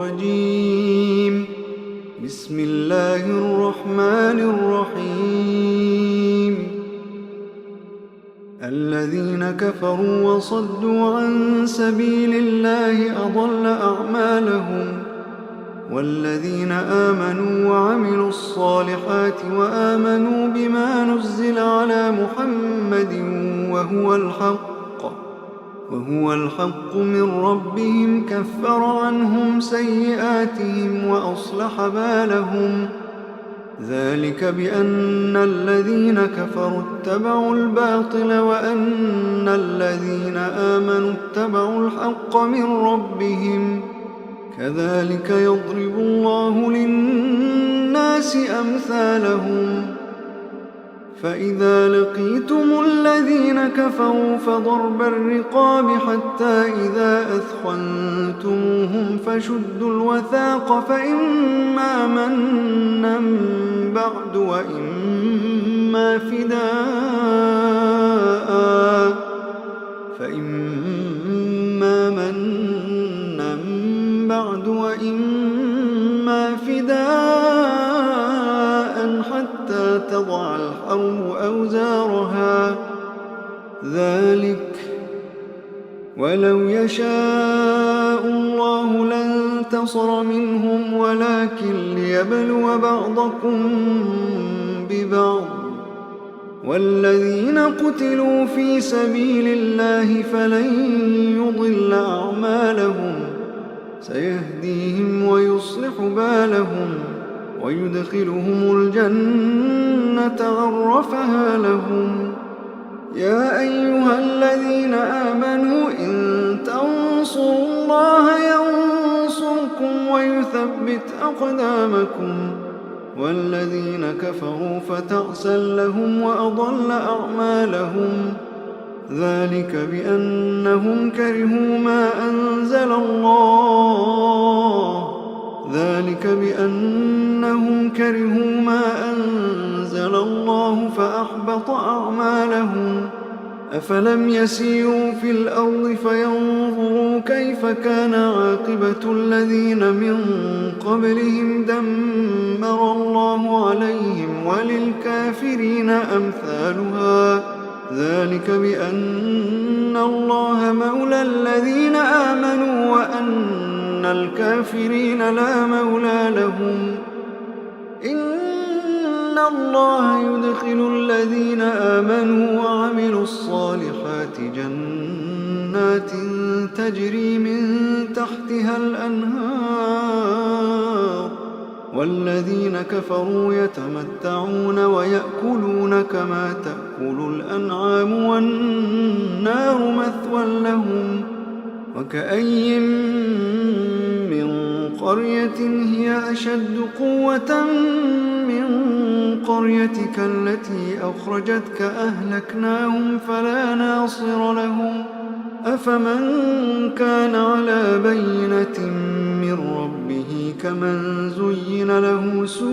الرجيم. بسم الله الرحمن الرحيم. الذين كفروا وصدوا عن سبيل الله أضل أعمالهم، والذين آمنوا وعملوا الصالحات وآمنوا بما نزل على محمد وهو الحق من ربهم كفر عنهم سيئاتهم وأصلح بالهم. ذلك بأن الذين كفروا اتبعوا الباطل وأن الذين آمنوا اتبعوا الحق من ربهم. كذلك يضرب الله للناس أمثالهم. فإذا لقيتم الذين كفروا فضرب الرقاب حتى إذا أثخنتموهم فشدوا الوثاق فإما منا بعد وإما فداء حتى تضع الحرب أوزارها. ذلك ولو يشاء الله لانتصر منهم ولكن ليبلو بعضكم ببعض. والذين قتلوا في سبيل الله فلن يضل أعمالهم، سيهديهم ويصلح بالهم ويدخلهم الجنة عرفها لهم. يا أيها الذين آمنوا إن تنصروا الله ينصركم ويثبت أقدامكم. والذين كفروا فتعسا لهم وأضل أعمالهم. ذلك بأنهم كرهوا ما أنزل الله فأحبط أعمالهم. أفلم يسيروا في الأرض فينظروا كيف كان عاقبة الذين من قبلهم دمر الله عليهم وللكافرين أمثالها. ذلك بأن الله مولى الذين آمنوا وأن الكافرين لا مولى لهم. إن الله يدخل الذين آمنوا وعملوا الصالحات جنات تجري من تحتها الأنهار، والذين كفروا يتمتعون ويأكلون كما تأكل الأنعام والنار مثوى لهم. وكأي من قرية هي أشد قوة من قريتك التي أخرجتك أهلكناهم فلا ناصر لهم. أفمن كان على بينة من ربه كمن زين له سوء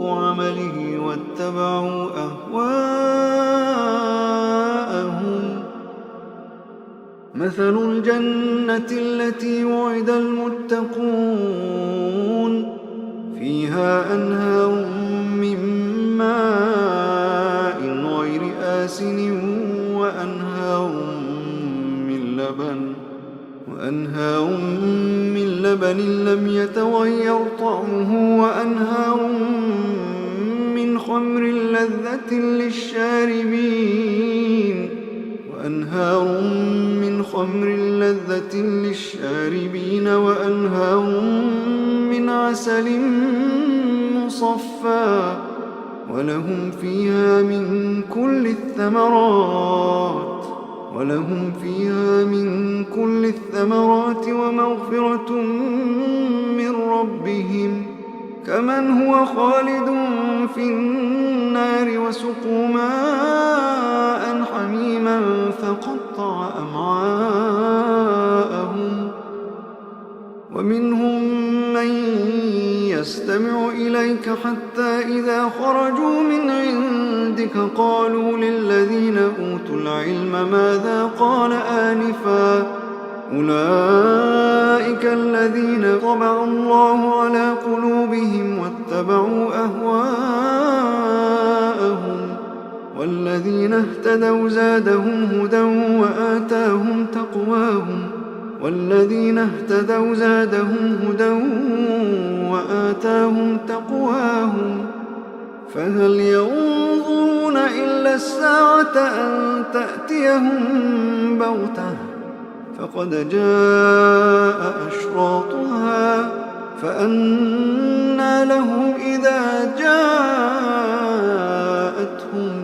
عمله واتبعوا أهواءهم. مثل الجنة التي وعد المتقون فيها أنهار من ماء غير آسن وأنهار من لبن لم يتغير طعمه وأنهار من خمر لذة للشاربين وأنهار من عسل مصفى ولهم فيها من كل الثمرات ومغفرة من ربهم كمن هو خالد في النار وسقوا ماء حميما فقطع أمعاءهم ومنهم من يستمع إليك حتى إذا خرجوا من عندك قالوا للذين أوتوا العلم ماذا قال آنفا أولئك الذين طبع الله على قلوبهم واتبعوا أهواءهم والذين اهتدوا زادهم هدى وآتاهم تقواهم فهل ينظرون إلا الساعة أن تأتيهم بغتة فقد جاء أشراطها فأنى لهم إذا جاءتهم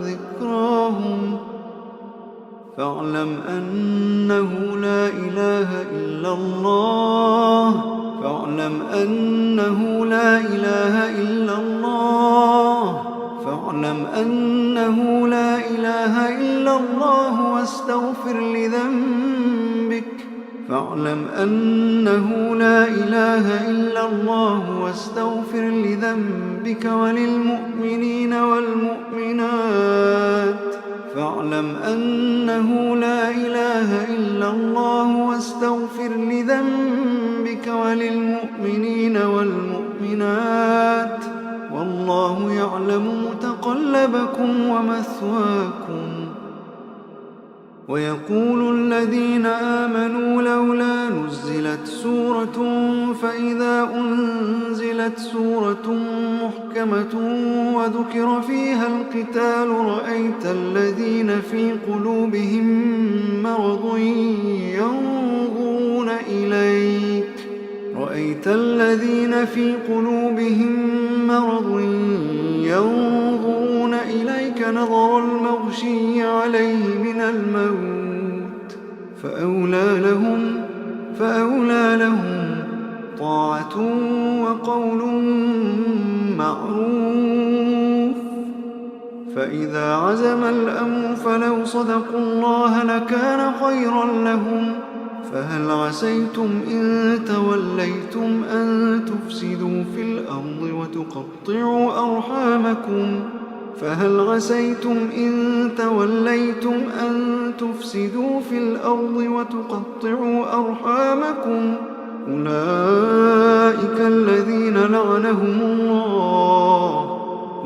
ذكراهم فاعلم أنه لا إله إلا الله واستغفر لذنبك وللمؤمنين والمؤمنات فاعلم أنه لا إله إلا الله واستغفر لذنبك وللمؤمنين والمؤمنات والله يعلم متقلبكم ومثواكم ويقول الذين آمنوا لولا نزلت سورة فإذا أنزلت سورة محكمة وذكر فيها القتال رأيت الذين في قلوبهم مرض ينظرون إليك نظر المغشي عليه من الموت فأولى لهم طاعة وقول معروف فإذا عزم الأمر فلو صدقوا الله لكان خيرا لهم فهل عسيتم إن توليتم أن تفسدوا في الأرض وتقطعوا أرحامكم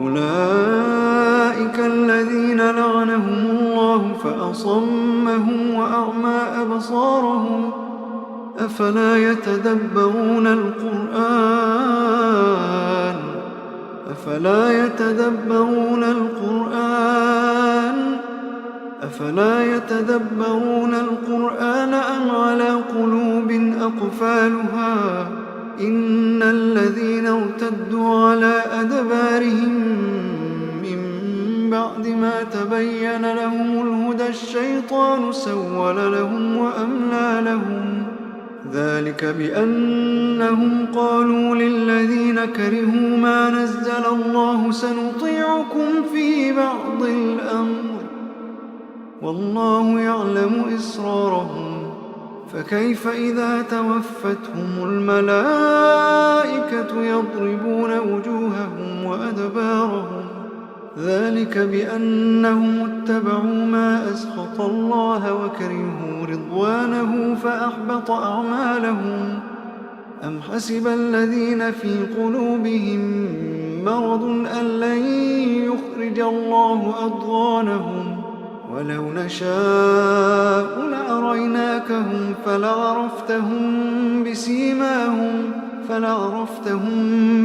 أولئك الذين لعنهم الله فأصمهم وأعمى أبصارهم أفلا يتدبرون القرآن أم على قلوب أقفالها إن الذين ارتدوا على أدبارهم من بعد ما تبين لهم الهدى الشيطان سول لهم وأملى لهم ذلك بأنهم قالوا للذين كرهوا ما نزل الله سنطيعكم في بعض الأمر والله يعلم إسرارهم فكيف إذا توفتهم الملائكة يضربون وجوههم وأدبارهم ذلك بأنهم اتبعوا ما أسخط الله وكرهوا رضوانه فأحبط أعمالهم أم حسب الذين في قلوبهم مرض أن لن يخرج الله أضغانهم ولو نشاء لأريناكهم فلعرفتهم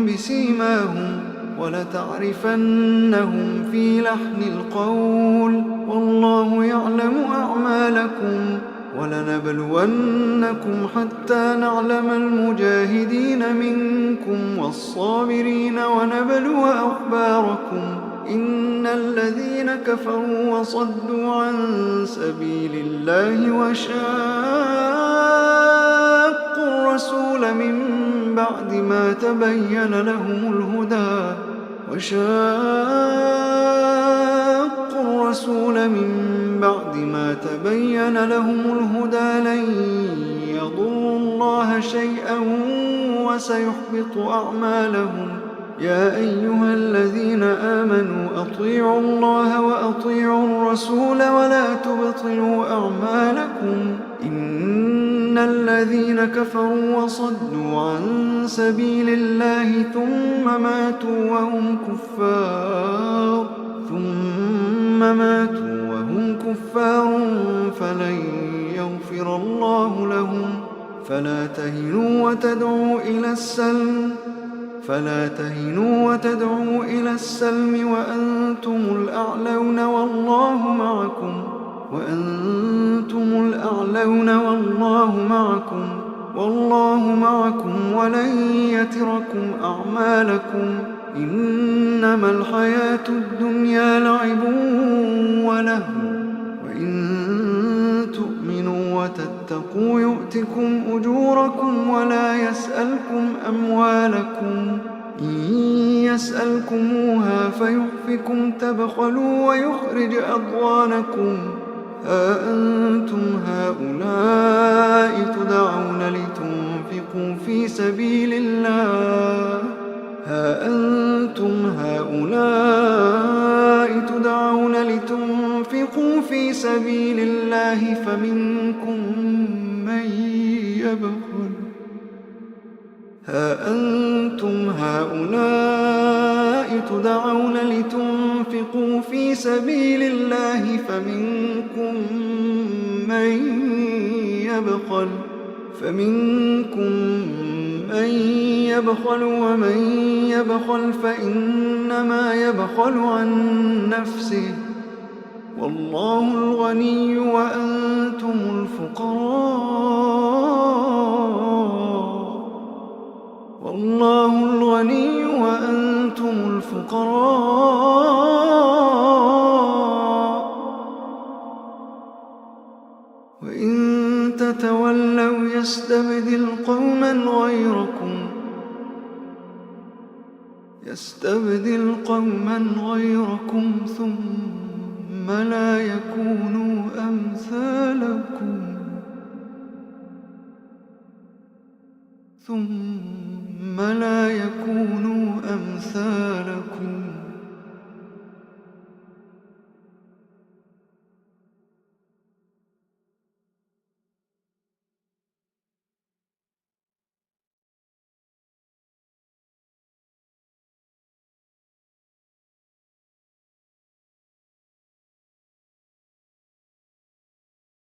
بسيماهم ولتعرفنهم في لحن القول والله يعلم أعمالكم ولنبلونكم حتى نعلم المجاهدين منكم والصابرين ونبلو أخباركم إن الذين كفروا وصدوا عن سبيل الله وشاقوا الرسول من بعد ما تبين لهم الهدى لن يضروا الله شيئا وسيحبط أعمالهم. يا أيها الذين آمنوا أطيعوا الله وأطيعوا الرسول ولا تبطلوا أعمالكم. إن الذين كفروا وصدوا عن سبيل الله ثم ماتوا وهم كفار فلن يغفر الله لهم. فلا تهنوا وتدعوا إلى السلم وأنتم الأعلون والله معكم ولن يتركم أعمالكم. إنما الحياة الدنيا لعب ولهو وإن تؤمنوا وتتقوا يؤتكم أجوركم ولا يسألكم أموالكم. إن يسألكموها فيحفكم تبخلوا ويخرج أضغانكم. ها أنتم هؤلاء تدعون لتنفقوا في سبيل الله فمنكم من يبخل ومن يبخل فإنما يبخل عن نفسه والله الغني وأنتم الفقراء وإن تتولوا يستبدل قوما غيركم ثم لا يكونوا أمثالكم